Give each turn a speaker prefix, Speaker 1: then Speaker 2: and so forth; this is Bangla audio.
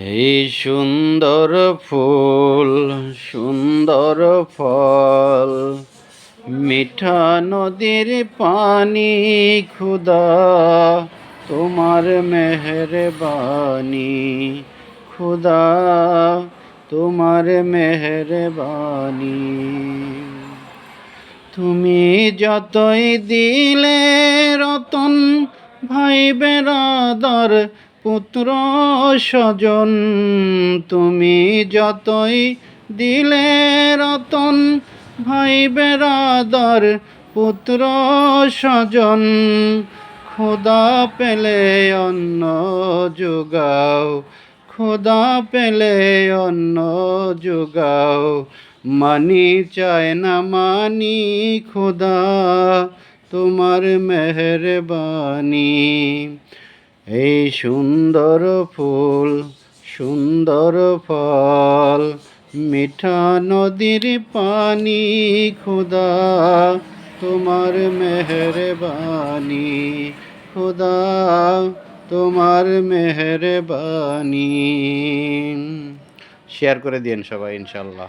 Speaker 1: এই সুন্দর ফুল সুন্দর ফল, মিঠা নদীর পানি, খুদা তোমার মেহেরবানি, খুদা তোমার মেহেরবানি। তুমি যতই দিলে রতন, ভাই বেরাদার পুত্র স্বজন, তুমি যতই দিলে রতন, ভাই বেরাদার পুত্র স্বজন, খোদা পেলে অন্ন যোগাও, খোদা পেলে অন্ন যোগাও, মানি চায় না মানি, খোদা তোমার মেহেরবানি। এই সুন্দর ফুল সুন্দর ফল, মিঠা নদীর পানি, খোদা তোমার মেহেরবানি, খোদা তোমার মেহেরবানি। শেয়ার করে দিন সবাই ইনশাল্লাহ।